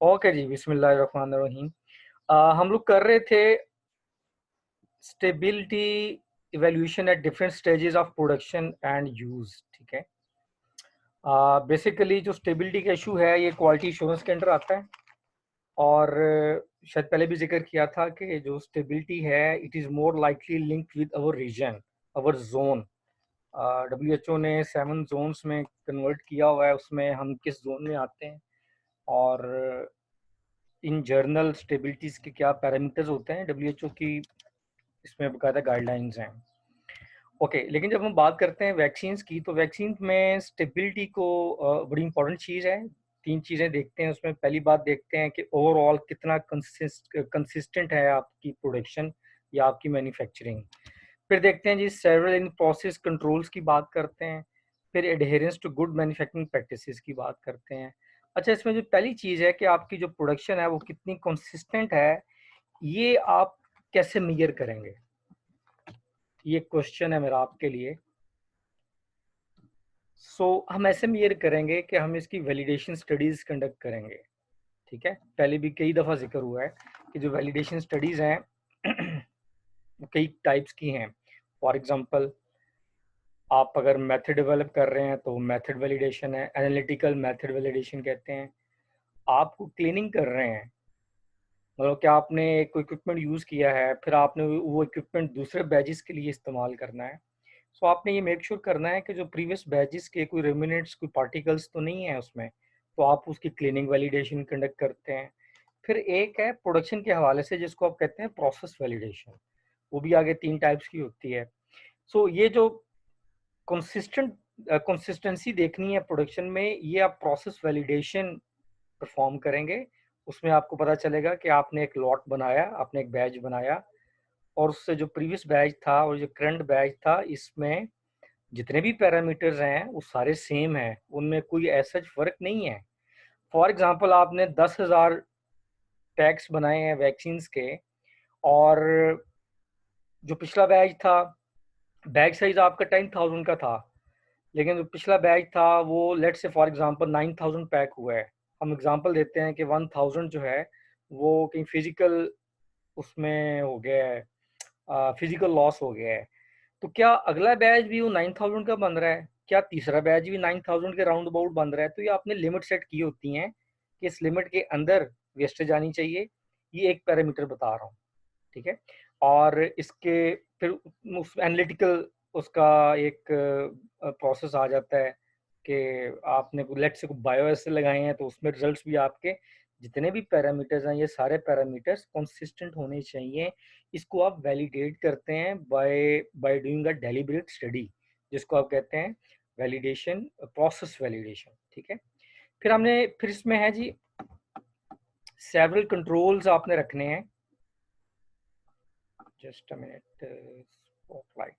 Okay जी, बिस्मिल्लाहिर्रहमानिर्रहीम। हम लोग कर रहे थे stability evaluation at different stages of production and use, ठीक है। बेसिकली जो स्टेबिलिटी का इशू है ये क्वालिटी एश्योरेंस के अंडर आता है और शायद पहले भी जिक्र किया था कि जो स्टेबिलिटी है it is more likely linked with our region, our zone. WHO ने 7 जोन्स में कन्वर्ट किया हुआ है, उसमें हम किस जोन में आते हैं और इन जर्नल स्टेबिलिटीज़ के क्या पैरामीटर्स होते हैं, डब्ल्यूएचओ की इसमें बकायदा गाइडलाइंस हैं। ओके, लेकिन जब हम बात करते हैं वैक्सीन्स की, तो वैक्सीन में स्टेबिलिटी को बड़ी इंपॉर्टेंट चीज़ है। 3 चीज़ें देखते हैं उसमें। पहली बात देखते हैं कि ओवरऑल कितना कंसिस्टेंट है आपकी प्रोडक्शन या आपकी मैन्युफैक्चरिंग। फिर देखते हैं जी सेवरल इन प्रोसेस कंट्रोल्स की बात करते हैं। फिर adherence to good manufacturing practices की बात करते हैं। अच्छा, इसमें जो पहली चीज़ है कि आपकी जो प्रोडक्शन है वो कितनी कंसिस्टेंट है, ये आप कैसे मेजर करेंगे? ये क्वेश्चन है मेरा आपके लिए। हम ऐसे मेजर करेंगे कि हम इसकी वैलिडेशन स्टडीज कंडक्ट करेंगे, ठीक है। पहले भी कई दफ़ा जिक्र हुआ है कि जो वैलिडेशन स्टडीज हैं वो कई टाइप्स की हैं। फॉर एग्जांपल, आप अगर मेथड डेवलप कर रहे हैं तो मेथड वैलिडेशन है, एनालिटिकल मेथड वैलिडेशन कहते हैं। आपको क्लीनिंग कर रहे हैं, मतलब कि आपने कोई इक्विपमेंट यूज़ किया है, फिर आपने वो इक्विपमेंट दूसरे बैचेस के लिए इस्तेमाल करना है। सो आपने ये मेक श्योर करना है कि जो प्रीवियस बैचेस के कोई रेमिनेंट्स, कोई पार्टिकल्स तो नहीं है उसमें, तो आप उसकी क्लीनिंग वैलिडेशन कंडक्ट करते हैं। फिर एक है प्रोडक्शन के हवाले से जिसको आप कहते हैं प्रोसेस वैलिडेशन, वो भी आगे 3 टाइप्स की होती है। ये जो कंसिस्टेंट कंसिस्टेंसी देखनी है प्रोडक्शन में, ये आप प्रोसेस वैलिडेशन परफॉर्म करेंगे। उसमें आपको पता चलेगा कि आपने एक लॉट बनाया, आपने एक बैच बनाया और उससे जो प्रीवियस बैच था और जो करंट बैच था, इसमें जितने भी पैरामीटर्स हैं वो सारे सेम हैं, उनमें कोई ऐसा फ़र्क नहीं है। फॉर एग्जांपल, आपने 10,000 टैग्स बनाए हैं वैक्सीन्स के और जो पिछला बैच था, बैच साइज आपका 10,000 का था, लेकिन जो पिछला बैच था वो let's say for example 9,000 pack हुआ है। हम एग्जांपल देते हैं कि 1,000 जो है वो कहीं फिजिकल उसमें हो गया है, फिजिकल लॉस हो गया है। तो क्या अगला बैच भी वो 9,000 का बन रहा है? क्या तीसरा बैच भी 9,000 के राउंड अबाउट बन रहा है? तो ये आपने लिमिट सेट की होती हैं कि इस लिमिट के अंदर वेस्टेज आनी चाहिए। ये एक पैरामीटर बता रहा हूँ, ठीक है। और इसके फिर उस एनालिटिकल उसका एक प्रोसेस आ जाता है कि आपने लेट से बायो एसे लगाए हैं, तो उसमें रिजल्ट्स भी आपके जितने भी पैरामीटर्स हैं, ये सारे पैरामीटर्स कंसिस्टेंट होने चाहिए। इसको आप वैलिडेट करते हैं by by doing a deliberate study, जिसको आप कहते हैं वैलिडेशन, प्रोसेस वैलिडेशन, ठीक है। फिर इसमें है जी सेवरल कंट्रोल्स आपने रखने हैं। जस्ट अ मिनट, स्पॉटलाइट,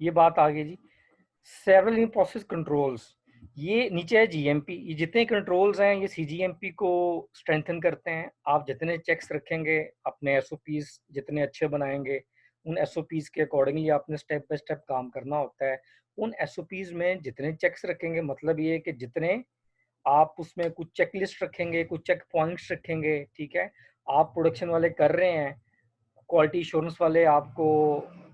ये बात आ गई जी। सेवरल इन प्रोसेस कंट्रोल्स, ये नीचे है जीएमपी। ये जितने कंट्रोल्स हैं ये सीजीएमपी को स्ट्रेंथन करते हैं। आप जितने चेक्स रखेंगे, अपने एसओपीज जितने अच्छे बनाएंगे, उन एसओपीज के अकॉर्डिंगली आपने स्टेप बाय स्टेप काम करना होता है। उन एसओपीज में जितने चेक्स रखेंगे, मतलब ये कि जितने आप उसमें कुछ चेक लिस्ट रखेंगे, कुछ चेक पॉइंट्स रखेंगे, ठीक है। आप प्रोडक्शन वाले कर रहे हैं, क्वालिटी इंश्योरेंस वाले आपको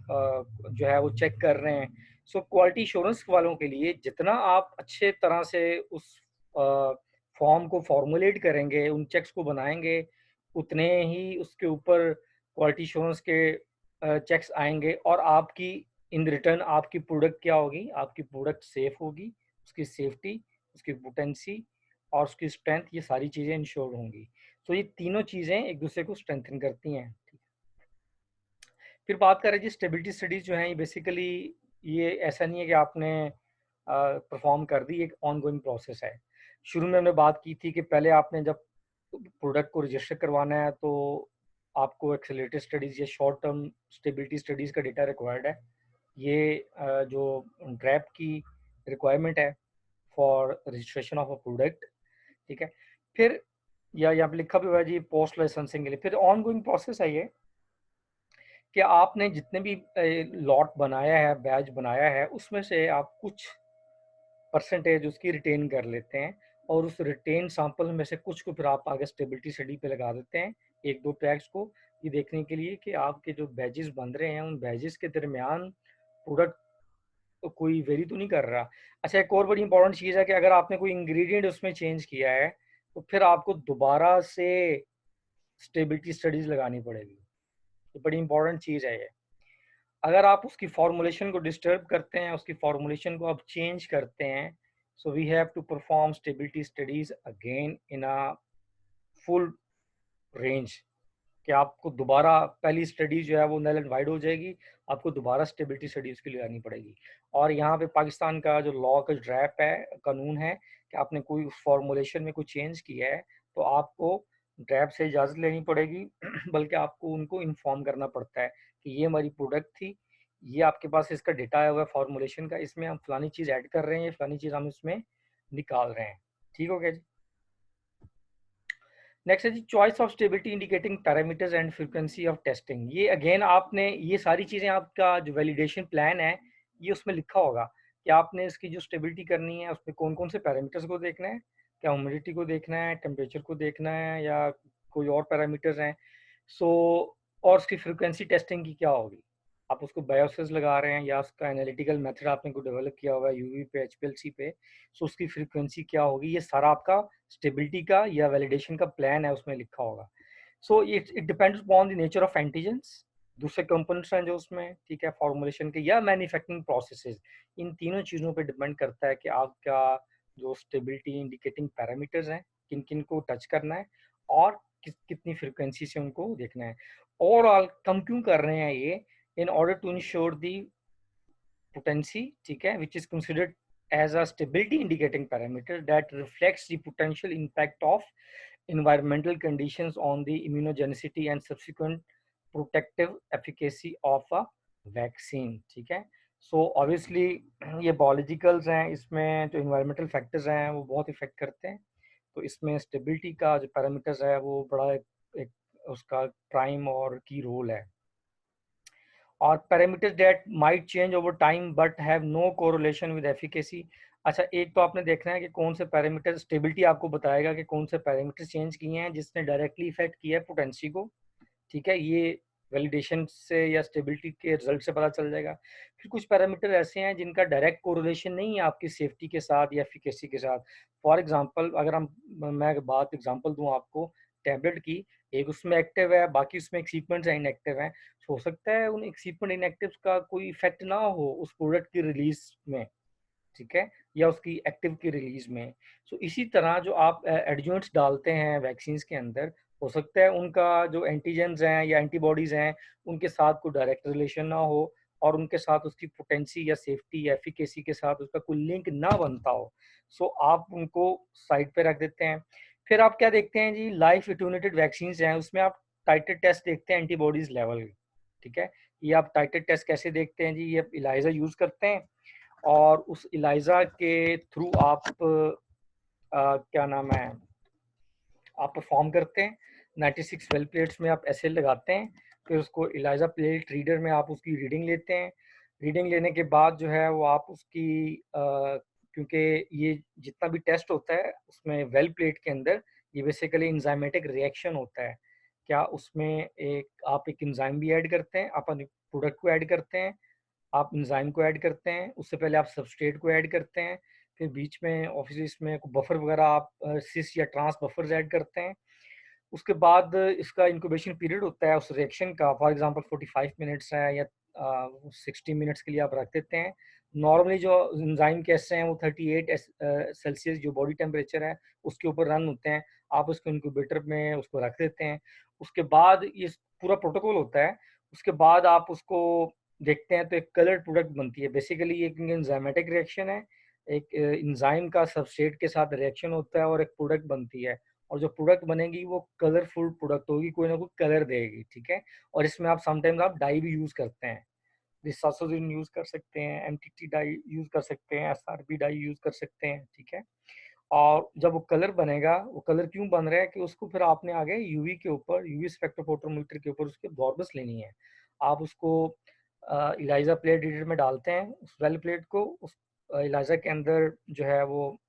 जो है वो चेक कर रहे हैं। क्वालिटी इंश्योरेंस वालों के लिए जितना आप अच्छे तरह से उस फॉर्म को फॉर्मुलेट करेंगे, उन चेक्स को बनाएंगे, उतने ही उसके ऊपर क्वालिटी इंश्योरेंस के चेक्स आएंगे और आपकी इन रिटर्न आपकी प्रोडक्ट क्या होगी? आपकी प्रोडक्ट सेफ होगी, उसकी सेफ्टी, उसकी पोटेंसी और उसकी स्ट्रेंथ, ये सारी चीज़ें इंश्योर होंगी। ये तीनों चीज़ें एक दूसरे को स्ट्रेंथन करती हैं। फिर बात करें जी स्टेबिलिटी स्टडीज जो हैं, ये बेसिकली ये ऐसा नहीं है कि आपने परफॉर्म कर दी, एक ऑनगोइंग प्रोसेस है। शुरू में हमने बात की थी कि पहले आपने जब प्रोडक्ट को रजिस्टर करवाना है तो आपको एक्सेलरेटेड स्टडीज या शॉर्ट टर्म स्टेबिलिटी स्टडीज का डेटा रिक्वायर्ड है। ये जो ड्रैप की रिक्वायरमेंट है for registration of a product, ठीक है। फिर या यहाँ पे लिखा भी हुआ है जी पोस्ट लाइसेंसिंग के लिए। फिर ऑनगोइंग प्रोसेस है ये कि आपने जितने भी लॉट बनाया है, बैच बनाया है, उसमें से आप कुछ परसेंटेज उसकी रिटेन कर लेते हैं और उस रिटेन सैंपल में से कुछ को फिर आप आगे स्टेबिलिटी स्टडी पे लगा देते हैं, एक दो टैग्स को, ये देखने के लिए कि आपके जो बैजेस बन रहे हैं उन बैजेस के दरमियान प्रोडक्ट तो कोई वेरी तो नहीं कर रहा। अच्छा, एक और बड़ी इंपॉर्टेंट चीज़ है कि अगर आपने कोई इंग्रेडिएंट उसमें चेंज किया है तो फिर आपको दोबारा से स्टेबिलिटी स्टडीज लगानी पड़ेगी। ये बड़ी इंपॉर्टेंट चीज़ है ये। अगर आप उसकी फॉर्मुलेशन को डिस्टर्ब करते हैं, उसकी फॉर्मुलेशन को आप चेंज करते हैं, so we have to perform stability studies again in a full range, कि आपको दोबारा पहली स्टडी जो है वो नल एंड वाइड हो जाएगी, आपको दोबारा स्टेबिलिटी स्टडी उसकी लगानी पड़ेगी। और यहाँ पे पाकिस्तान का जो लॉ का ड्रैप है, कानून है कि आपने कोई फॉर्मुलेशन में कोई चेंज किया है तो आपको ड्रैप से इजाज़त लेनी पड़ेगी बल्कि आपको उनको इन्फॉर्म करना पड़ता है कि ये हमारी प्रोडक्ट थी, ये आपके पास इसका डेटा आया हुआ है फॉर्मुलेशन का, इसमें हम फलानी चीज़ ऐड कर रहे हैं, फलानी चीज़ हम इसमें निकाल रहे हैं। ठीक हो गया जी। नेक्स्ट है जी choice of stability indicating parameters and frequency of testing. ये अगेन आपने ये सारी चीज़ें, आपका जो वैलिडेशन प्लान है ये उसमें लिखा होगा कि आपने इसकी जो स्टेबिलिटी करनी है उसमें कौन कौन से पैरामीटर्स को देखना है, क्या ह्यूमिडिटी को देखना है, टेम्परेचर को देखना है, या कोई और पैरामीटर्स हैं। सो और उसकी फ्रीक्वेंसी टेस्टिंग की क्या होगी, आप उसको बायोसिस लगा रहे हैं या उसका एनालिटिकल मेथड आपने को डेवलप किया हुआ है यूवी पे, एचपीएलसी पे, सो उसकी फ्रीक्वेंसी क्या होगी, ये सारा आपका स्टेबिलिटी का या वैलिडेशन का प्लान है उसमें लिखा होगा। So it it depends upon the nature of antigens, दूसरे कंपोनेंट्स हैं जो उसमें, ठीक है, फॉर्मुलेशन के या मैन्युफैक्चरिंग प्रोसेसेस, इन तीनों चीज़ों पे डिपेंड करता है कि आपका जो स्टेबिलिटी इंडिकेटिंग पैरामीटर्स हैं किन किन को टच करना है और कितनी फ्रिक्वेंसी से उनको देखना है। ओवरऑल हम क्यों कर रहे हैं ये, in order to ensure the potency, ठीक है, which is considered as a stability indicating parameter that reflects the potential impact of environmental conditions on the immunogenicity and subsequent protective efficacy of a vaccine, ठीक है। So obviously ये biologicals हैं, इसमें जो environmental factors हैं वो बहुत effect करते हैं, तो इसमें स्टेबिलिटी का जो पैरामीटर्स है वो बड़ा एक उसका प्राइम और की रोल है। और parameters that might change over time but have no correlation with efficacy. अच्छा, एक तो आपने देखना है कि कौन से पैरामीटर, स्टेबिलिटी आपको बताएगा कि कौन से पैरामीटर चेंज किए हैं जिसने डायरेक्टली इफेक्ट किया है पोटेंसी को, ठीक है, ये वैलिडेशन से या स्टेबिलिटी के रिजल्ट से पता चल जाएगा। फिर कुछ पैरामीटर ऐसे हैं जिनका डायरेक्ट कोरिलेशन नहीं है आपकी सेफ्टी के साथ या एफिकेसी के साथ। फॉर एग्जांपल अगर हम मैं बात एग्जांपल दूं आपको टैबलेट की, एक उसमें एक्टिव है, बाकी उसमें एक्सिपमेंट्स हैं इनएक्टिव हैं, हो सकता है उन एक्सिपमेंट इनएक्टिव्स का कोई इफेक्ट ना हो उस प्रोडक्ट की रिलीज में, ठीक है, या उसकी एक्टिव की रिलीज में। सो इसी तरह जो आप एडजुवेंट्स डालते हैं वैक्सीन के अंदर, हो सकता है उनका जो एंटीजेंस हैं या एंटीबॉडीज हैं उनके साथ कोई डायरेक्ट रिलेशन ना हो और उनके साथ उसकी पोटेंसी या सेफ्टी या एफिकेसी के साथ उसका कोई लिंक ना बनता हो, सो आप उनको साइड पे रख देते हैं। फिर आप क्या देखते हैं जी, लाइफ एट्यूनेटेड वैक्सीन हैं उसमें आप टाइटर टेस्ट देखते हैं एंटीबॉडीज लेवल, ठीक है। ये आप टाइटर टेस्ट कैसे देखते हैं जी, ये इलाइजा यूज करते हैं और उस इलाइजा के थ्रू आप क्या नाम है, आप परफॉर्म करते हैं 96 वेल प्लेट्स में आप ऐसे लगाते हैं, फिर उसको इलाइजा प्लेट रीडर में आप उसकी रीडिंग लेते हैं। रीडिंग लेने के बाद जो है वो आप उसकी क्योंकि ये जितना भी टेस्ट होता है उसमें वेल प्लेट के अंदर ये बेसिकली इंजाइमेटिक रिएक्शन होता है, क्या उसमें एक आप एक इंजाइम भी ऐड करते हैं, आप प्रोडक्ट को ऐड करते हैं, आप एंजाइम को ऐड करते हैं, उससे पहले आप सबस्ट्रेट को ऐड करते हैं, फिर बीच में ऑब्वियसली इसमें बफर वगैरह आप सिस या ट्रांस बफर्स ऐड करते हैं। उसके बाद इसका इंक्यूबेशन पीरियड होता है उस रिएक्शन का, फॉर एग्जांपल 45 मिनट्स है या 60 मिनट्स के लिए आप रख देते हैं। नॉर्मली जो एंजाइम कैसे हैं वो 38 सेल्सियस जो बॉडी टेम्परेचर है उसके ऊपर रन होते हैं, आप उसको इंक्यूबेटर में उसको रख देते हैं। उसके बाद ये पूरा प्रोटोकॉल होता है, उसके बाद आप उसको देखते हैं तो एक कलर्ड प्रोडक्ट बनती है। बेसिकली एक एंजाइमेटिक रिएक्शन है, एक एंजाइम का सबस्ट्रेट के साथ रिएक्शन होता है और एक प्रोडक्ट बनती है, और जो प्रोडक्ट बनेगी वो कलरफुल प्रोडक्ट होगी, कोई ना कोई कलर देगी, ठीक है। और इसमें आप समटाइम्स आप डाई भी यूज करते हैं, रिसासोजिन यूज कर सकते हैं, एमटीटी डाई यूज कर सकते हैं, एसआरबी डाई यूज कर सकते हैं, ठीक है। और जब वो कलर बनेगा, वो कलर क्यों बन रहा है कि उसको फिर आपने आगे यूवी के ऊपर, यूवी स्पेक्ट्रोफोटोमीटर के ऊपर उसके अब्जॉर्बर्स लेनी है। आप उसको इलाइजा प्लेट रीडर में डालते हैं, उस वेल प्लेट को उस इलाइजा के अंदर जो है वो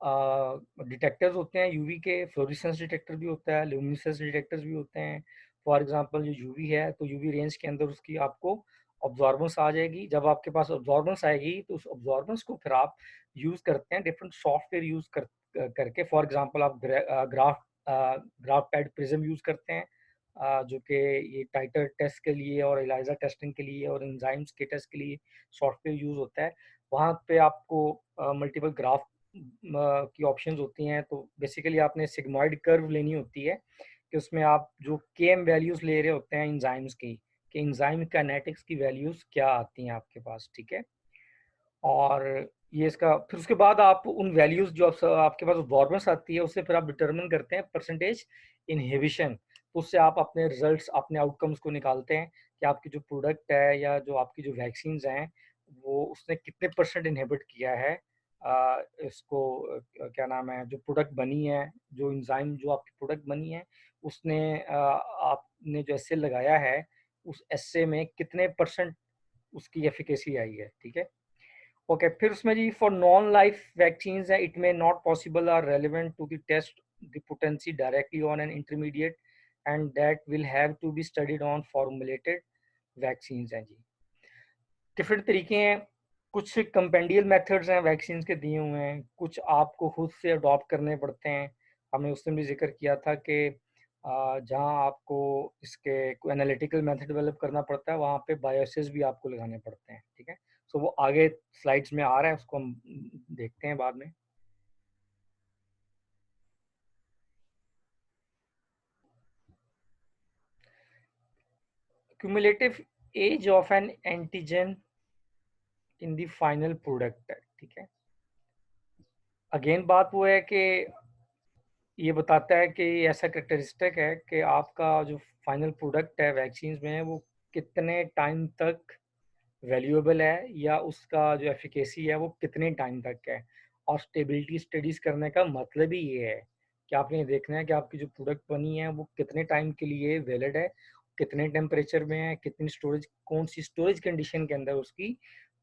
डिटेक्टर्स होते हैं यूवी के, फ्लोरेसेंस डिटेक्टर भी होता है, ल्यूमिनेसेंस डिटेक्टर्स भी होते हैं। फॉर एग्जांपल जो यूवी है तो यूवी रेंज के अंदर उसकी आपको ऑब्जॉर्बेंस आ जाएगी। जब आपके पास ऑब्जॉर्बेंस आएगी तो उस ऑब्जॉर्बेंस को फिर आप यूज़ करते हैं डिफरेंट सॉफ्टवेयर यूज़ करके। फॉर एग्जांपल आप ग्राफ पैड प्रिज्म यूज़ करते हैं, जो कि ये टाइटर टेस्ट के लिए और एलिजा टेस्टिंग के लिए और एंजाइम्स के टेस्ट के लिए सॉफ्टवेयर यूज़ होता है। वहाँ पे आपको मल्टीपल ग्राफ की ऑप्शंस होती हैं। तो बेसिकली आपने सिग्मॉइड कर्व लेनी होती है कि उसमें आप जो केएम वैल्यूज़ ले रहे होते हैं एंजाइम्स की, कि एंजाइम काइनेटिक्स की वैल्यूज़ क्या आती हैं आपके पास, ठीक है। और ये इसका फिर उसके बाद आप उन वैल्यूज़ जो आपके पास ऑब्जॉर्बेंस आती है उससे फिर आप डिटरमिन करते हैं परसेंटेज इनहिबिशन। तो उससे आप अपने रिजल्ट्स, अपने आउटकम्स को निकालते हैं कि आपकी जो प्रोडक्ट है या जो आपकी जो वैक्सीन्स हैं वो उसने कितने परसेंट इनहिबिट किया है इसको, क्या नाम है, जो प्रोडक्ट बनी है, जो एंजाइम जो आपकी प्रोडक्ट बनी है उसने आपने जो एस्से लगाया है उस एस्से में कितने परसेंट उसकी एफिकेसी आई है, ठीक है। ओके, फिर उसमें जी फॉर नॉन लाइफ वैक्सीन्स है it may not possible are relevant to the test the potency directly on an intermediate and that will have to be studied on formulated vaccines हैं जी। Different तरीके हैं, कुछ कंपेंडियल methods हैं vaccine के दिए हुए हैं, कुछ आपको खुद से अडॉप्ट करने पड़ते हैं। हमने उस दिन भी जिक्र किया था कि जहाँ आपको इसके कोई एनालिटिकल मेथड डेवलप करना पड़ता है वहाँ पे बायोसिस भी आपको लगाने पड़ते हैं, ठीक है। सो वो आगे स्लाइड्स में आ रहा है, उसको हम देखते हैं बाद में। Cumulative age of an antigen in the final product है, ठीक है। अगेन बात वो है कि ये बताता है कि ऐसा करेक्टरिस्टिक है कि आपका जो फाइनल प्रोडक्ट है वैक्सीन में वो कितने टाइम तक वैल्यूएबल है या उसका जो एफिकेसी है वो कितने टाइम तक है। और स्टेबिलिटी स्टडीज करने का मतलब ही ये है कि आपने ये देखना है कि आपकी जो प्रोडक्ट बनी है वो कितने टाइम के लिए वैलिड है, कितने टेम्परेचर में है, कितनी स्टोरेज, कौन सी स्टोरेज कंडीशन के अंदर उसकी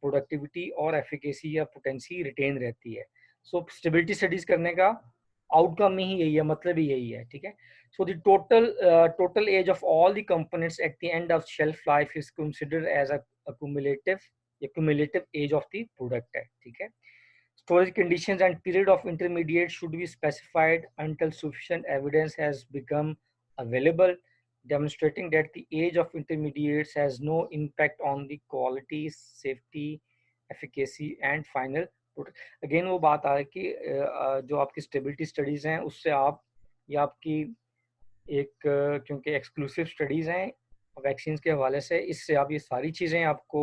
प्रोडक्टिविटी और एफिकेसी या पोटेंसी रिटेन रहती है। सो स्टेबिलिटी स्टडीज करने का आउटकम ही यही है, मतलब ही यही है, ठीक है। So the total age of all the components at the end of shelf life is considered as a cumulative age of the product है, ठीक है। Storage conditions and period of intermediate should be specified until sufficient evidence has become available, demonstrating that the age of intermediates has no impact on the quality, safety, efficacy and final product। Again वो बात आ रही है कि जो आपकी stability studies हैं उससे आप, या आपकी एक क्योंकि एक्सक्लूसिव स्टडीज़ हैं वैक्सीन के हवाले से, इससे आप ये सारी चीज़ें आपको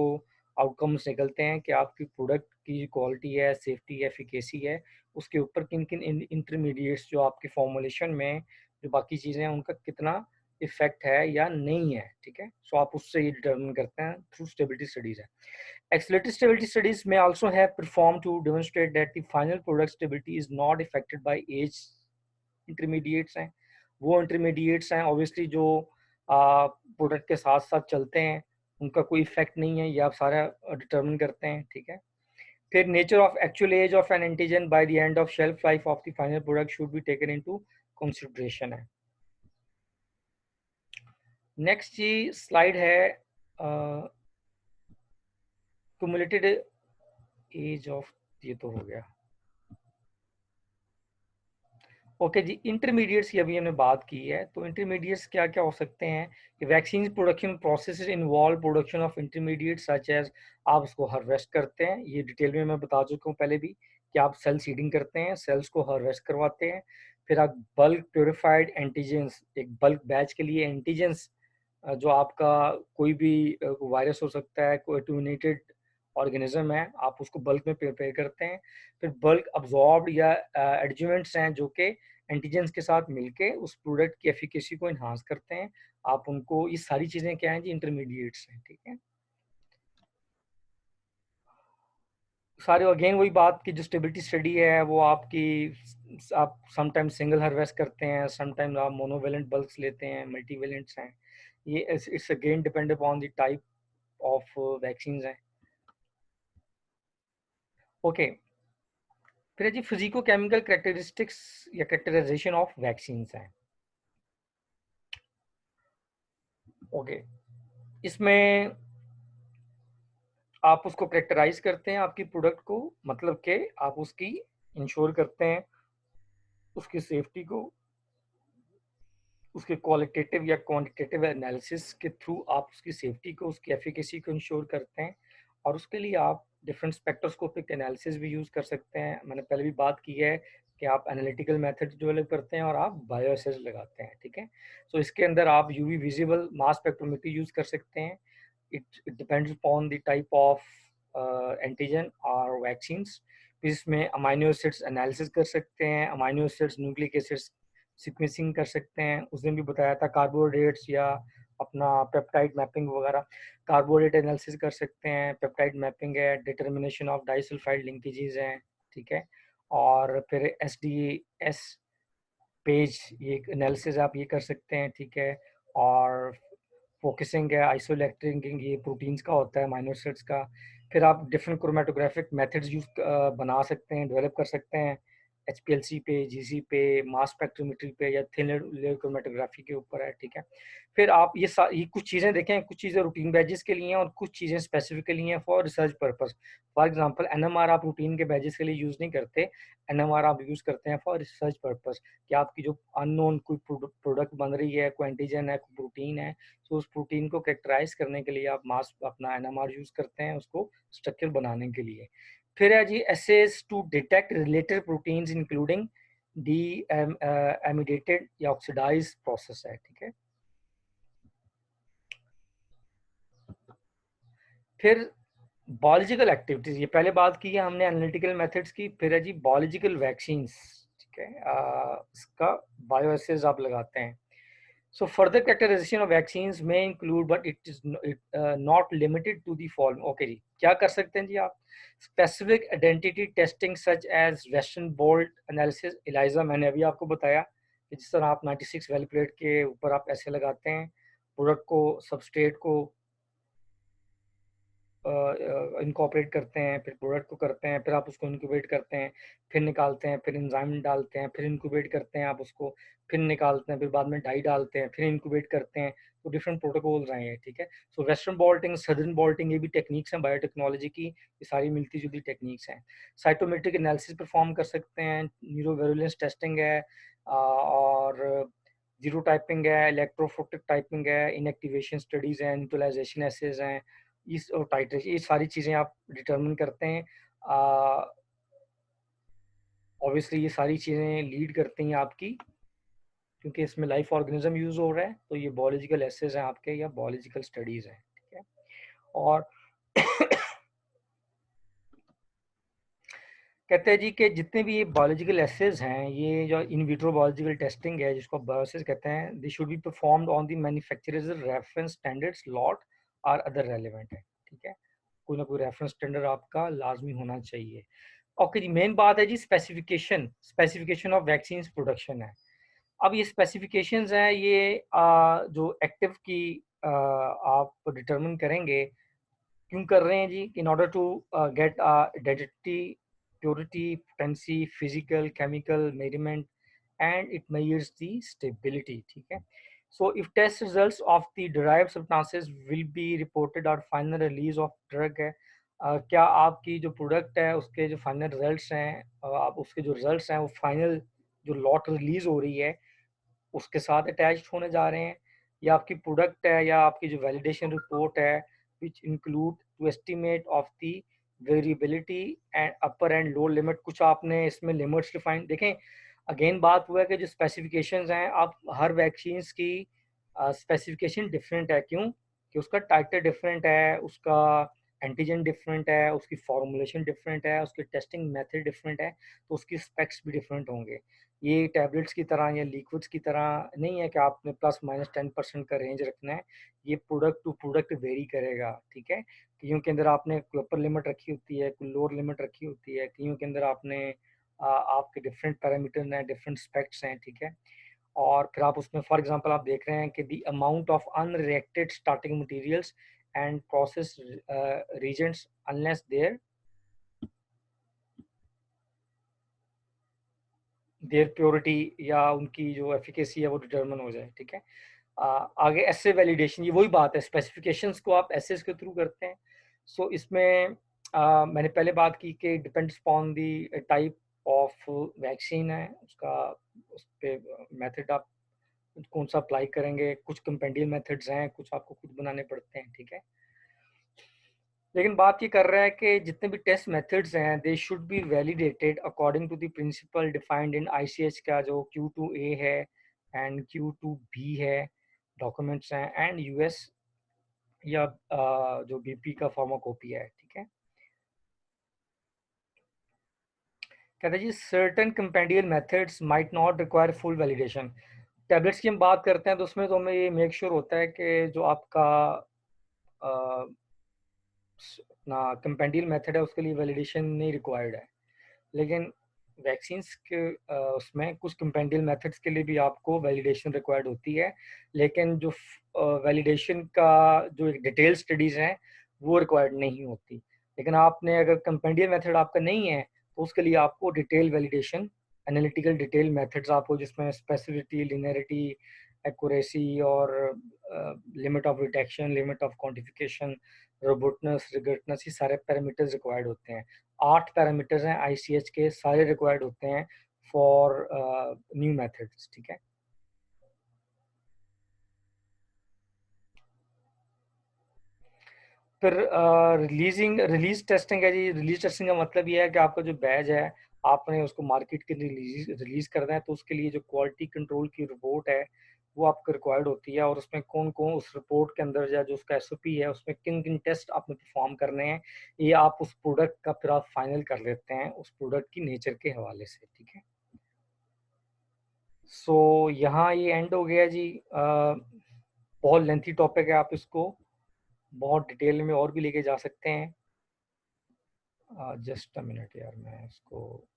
आउटकम्स निकलते हैं कि आपकी प्रोडक्ट की क्वालिटी है, सेफ्टी है, एफिकेसी है, उसके ऊपर किन किन इंटरमीडिएट्स जो आपके फॉर्मुलेशन में जो बाकी चीज़ें हैं उनका कितना इफेक्ट है या नहीं है, ठीक है। सो आप उससे ये डिटर्मिन करते हैं थ्रू स्टेबिलिटी स्टडीज है। Accelerated stability studies may also have performed to demonstrate that the final product stability is not affected by age intermediates हैं। वो इंटरमीडिएट्स हैं ऑब्वियसली जो प्रोडक्ट के साथ साथ चलते हैं, उनका कोई इफेक्ट नहीं है, ये आप सारा डिटर्मिन करते हैं, ठीक है। फिर nature of actual as of an antigen by the end of shelf life of the final product should be taken into consideration है। नेक्स्ट जी स्लाइड है क्युमुलेटेड एज ऑफ, ये तो हो गया। ओके जी, इंटरमीडिएट्स की अभी हमने बात की है, तो इंटरमीडिएट्स क्या क्या हो सकते हैं कि vaccine production process involve production of intermediate such as, आप उसको हार्वेस्ट करते हैं, ये डिटेल में मैं बता चुका हूँ पहले भी कि आप सेल सीडिंग करते हैं, सेल्स को हार्वेस्ट करवाते हैं, फिर आप बल्क प्योरीफाइड एंटीजेंस, एक बल्क बैच के लिए एंटीजेंस जो आपका कोई भी वायरस हो सकता है, कोई एटूनेटेड ऑर्गेनिज्म है, आप उसको बल्क में प्रिपेयर करते हैं। फिर बल्क अब्जॉर्ब्ड या एडजुवेंट्स हैं जो कि एंटीजेंस के साथ मिलके उस प्रोडक्ट की एफिकेसी को इन्हांस करते हैं। आप उनको, ये सारी चीज़ें क्या हैं जी, इंटरमीडिएट्स हैं, ठीक है। सारे अगेन वही बात की जो स्टेबिलिटी स्टडी है वो आपकी, आप समटाइम सिंगल हार्वेस्ट करते हैं, समटाइम आप मोनोवेलेंट बल्क्स लेते हैं, मल्टीवेलेंट्स हैं, ये it's again depend upon the type of vaccine है। ओके, फिर है जी फिजिको केमिकल कैरेक्टरिस्टिक्स या कैरेक्टराइजेशन ऑफ वैक्सीन है। ओके, इसमें आप उसको कैरेक्टराइज करते हैं आपकी प्रोडक्ट को, मतलब कि आप उसकी इंश्योर करते हैं उसकी सेफ्टी को, उसके क्वालिटेटिव या क्वांटिटेटिव एनालिसिस के थ्रू आप उसकी सेफ्टी को, उसकी एफिकेसी को इंश्योर करते हैं। और उसके लिए आप डिफरेंट स्पेक्ट्रोस्कोपिक एनालिसिस भी यूज़ कर सकते हैं। मैंने पहले भी बात की है कि आप एनालिटिकल मेथड डेवलप करते हैं और आप बायोएसेस लगाते हैं, ठीक है। सो इसके अंदर आप UV visible mass spectrometry use कर सकते हैं। It depends upon the type of antigen और वैक्सीन्स। फिर इसमें अमाइनो एसिड्स एनालिसिस कर सकते हैं, amino acids nucleic acids sequencing कर सकते हैं। उस दिन भी बताया था कार्बोहाइड्रेट्स या अपना पेप्टाइड मैपिंग वगैरह, कार्बोहाइड्रेट एनालिसिस कर सकते हैं, पेप्टाइड मैपिंग है, डिटर्मिनेशन ऑफ डाइसल्फाइड लिंकेजेस हैं, ठीक है। और फिर एसडीएस पेज ये एनालिसिस आप ये कर सकते हैं, ठीक है। और फोकसिंग है, आइसोइलेक्ट्रिकिंग ये प्रोटीन्स का होता है, अमाइनो एसिड्स का। फिर आप डिफरेंट क्रोमेटोग्राफिक मेथड्स यूज बना सकते हैं, डेवलप कर सकते हैं, एचपीएलसी पे, जीसी पे, मास स्पेक्ट्रोमेट्री पे या थिन लेयर क्रोमेटोग्राफी के ऊपर है, ठीक है। फिर आप ये कुछ चीज़ें देखें, कुछ चीज़ें रूटीन बैजेस के लिए हैं और कुछ चीज़ें स्पेसिफिकली हैं for research purpose. For example NMR आप रूटीन के बैजेस के लिए यूज़ नहीं करते, एनएमआर आप यूज़ करते हैं फॉर रिसर्च पर्पस, कि आपकी जो अननोन कोई प्रोडक्ट बन रही है, कोई एंटीजन है, कोई प्रोटीन है, तो उस प्रोटीन को कैरेक्टराइज करने के लिए आप मास अपना एनएमआर यूज़ करते हैं उसको स्ट्रक्चर बनाने के लिए। फिर है जी assays to detect related proteins including deamidated या ऑक्सीडाइज प्रोसेस है, ठीक है। फिर बायोलॉजिकल एक्टिविटीज, ये पहले बात की है हमने एनालिटिकल मेथड्स की। फिर है जी बायोलॉजिकल वैक्सीन्स, ठीक है। इसका बायोएसेस आप लगाते हैं। So further characterization of vaccines may include, but not limited to the following. Okay जी, क्या कर सकते हैं जी आप? Specific identity testing such as Western blot analysis, ELISA मैंने अभी आपको बताया कि जिस तरह आप 96 वेल प्लेट के ऊपर आप ऐसे लगाते हैं, प्रोडक्ट को, सबस्ट्रेट को इनकॉर्पोरेट करते हैं, फिर प्रोडक्ट को करते हैं, फिर आप उसको इंक्यूबेट करते हैं, फिर निकालते हैं, फिर एंजाइम डालते हैं, फिर इंक्यूबेट करते हैं आप उसको, फिर निकालते हैं, फिर बाद में डाई डालते हैं, फिर इंक्यूबेट करते हैं। तो डिफरेंट प्रोटोकॉल्स आए हैं, ठीक है। सो वेस्टर्न बॉल्टिंग, सदर्न बॉल्टिंग, ये भी टेक्निक्स हैं बायोटेक्नोलॉजी की, ये सारी मिलती जुलती टेक्निक्स हैं। साइटोमेट्रिक एनालिसिस परफॉर्म कर सकते हैं, न्यूरोवेरुलेंस टेस्टिंग है, और जीरो टाइपिंग है, इलेक्ट्रोफोटिक टाइपिंग है, इनएक्टिवेशन स्टडीज हैं, न्यूट्रलाइजेशन एसेज हैं, इस और टाइट्रेशन, ये सारी चीज़ें आप डिटरमिन करते हैं। ऑब्वियसली ये सारी चीज़ें लीड करती हैं आपकी, क्योंकि इसमें लाइफ ऑर्गेनिज्म यूज़ हो रहा है, तो ये बायोलॉजिकल एसेज हैं आपके या बायोलॉजिकल स्टडीज़ हैं, ठीक है। और कहते हैं जी कि जितने भी ये बायोलॉजिकल एसेज हैं, ये जो इन विट्रो बायोलॉजिकल टेस्टिंग है जिसको बायोसिस कहते हैं, they should be performed on the manufacturers reference standards, lot और अदर रेलेवेंट है, ठीक है। कोई ना कोई रेफरेंस स्टैंडर्ड आपका लाजमी होना चाहिए। ओके जी, मेन बात है जी specification, specification of vaccine production है। अब ये स्पेसिफिकेशंस हैं, ये जो एक्टिव की आप डिटरमिन करेंगे, क्यों कर रहे हैं जी? In order to get identity, purity, potency, physical, chemical measurement, and it measures the stability, ठीक है। So if test results of the derived substances will be reported और फाइनल रिलीज ऑफ ड्रग है, क्या आपकी जो प्रोडक्ट है उसके जो फाइनल रिजल्ट्स हैं, आप उसके जो रिजल्ट्स हैं वो फाइनल जो लॉट रिलीज हो रही है उसके साथ अटैच्ड होने जा रहे हैं, या आपकी प्रोडक्ट है या आपकी जो वैलिडेशन रिपोर्ट है which include to estimate of the variability and upper and lower limit, कुछ आपने इसमें लिमिट्स डिफाइन देखें। अगेन बात हुआ है कि जो स्पेसिफिकेशंस हैं, आप हर वैक्सीन की स्पेसिफिकेशन डिफरेंट है, क्यों कि उसका टाइटर डिफरेंट है, उसका एंटीजन डिफरेंट है, उसकी फॉर्मुलेशन डिफरेंट है, उसकी टेस्टिंग मेथड डिफरेंट है, तो उसकी स्पेक्स भी डिफरेंट होंगे। ये टैबलेट्स की तरह या लिक्विड्स की तरह नहीं है कि आपने +-10% का रेंज रखना है, ये प्रोडक्ट टू प्रोडक्ट वेरी करेगा, ठीक है। कईयों के अंदर आपने कोई अपर लिमिट रखी होती है, कोई लोअर लिमिट रखी होती है, कईयों के अंदर आपने आपके डिफरेंट पैरामीटर हैं, डिफरेंट स्पेक्स हैं, ठीक है। और फिर आप उसमें फॉर एग्जांपल आप देख रहे हैं कि the amount of unreacted starting materials and process reagents unless their their purity या उनकी जो एफिकेसी है वो डिटरमिन हो जाए, ठीक है। आगे एसे वैलिडेशन, ये वही बात है, स्पेसिफिकेशंस को आप एसेस के थ्रू करते हैं। सो इसमें मैंने पहले बात की कि depends upon the type of vaccine है उसका, उस पे मेथड आप कौन सा अप्लाई करेंगे। कुछ कंपेंडियल मेथड्स हैं, कुछ आपको खुद बनाने पड़ते हैं, ठीक है। लेकिन बात ये कर रहा है कि जितने भी टेस्ट मेथड्स हैं they should be validated according to the principle defined in ICH का जो Q2A है एंड Q2B है, डॉक्यूमेंट्स हैं, एंड यूएस या जो बीपी का फार्माकोपिया है, ठीक है। कहते हैं जी certain compendial methods might not require full validation. Tablets की हम बात करते हैं तो उसमें तो हमें ये मेक श्योर होता है कि जो आपका ना कंपेंडियल मेथड है उसके लिए वैलिडेशन नहीं रिक्वायर्ड है। लेकिन वैक्सीन्स के उसमें कुछ कंपेंडियल मेथड्स के लिए भी आपको वैलिडेशन रिक्वायर्ड होती है, लेकिन जो वैलिडेशन का जो एक डिटेल स्टडीज़ हैं वो रिक्वायर्ड नहीं होती। लेकिन आपने अगर कंपेंडियल मेथड आपका नहीं है तो उसके लिए आपको detail validation, analytical detail methods आपको, जिसमें स्पेसिफिसिटी, लिनियरिटी, एक्यूरेसी और limit of detection, limit of quantification, robustness, ruggedness, ये सारे पैरामीटर्स रिक्वायर्ड होते हैं। 8 पैरामीटर्स हैं आईसीएच के, सारे रिक्वायर्ड होते हैं फॉर न्यू मेथड्स, ठीक है। फिर रिलीज टेस्टिंग है जी। रिलीज टेस्टिंग का मतलब ये है कि आपका जो बैच है आपने उसको मार्केट के लिए रिलीज करना है, तो उसके लिए जो क्वालिटी कंट्रोल की रिपोर्ट है वो आपको रिक्वायर्ड होती है, और उसमें कौन कौन उस रिपोर्ट के अंदर या जो उसका एसओपी है उसमें किन किन टेस्ट आपने परफॉर्म करने हैं, ये आप उस प्रोडक्ट का फिर आप फाइनल कर लेते हैं उस प्रोडक्ट की नेचर के हवाले से, ठीक है। सो यहाँ ये एंड हो गया जी। बहुत लेंथी टॉपिक है, आप इसको बहुत डिटेल में और भी लेके जा सकते हैं। जस्ट अ मिनट यार, मैं इसको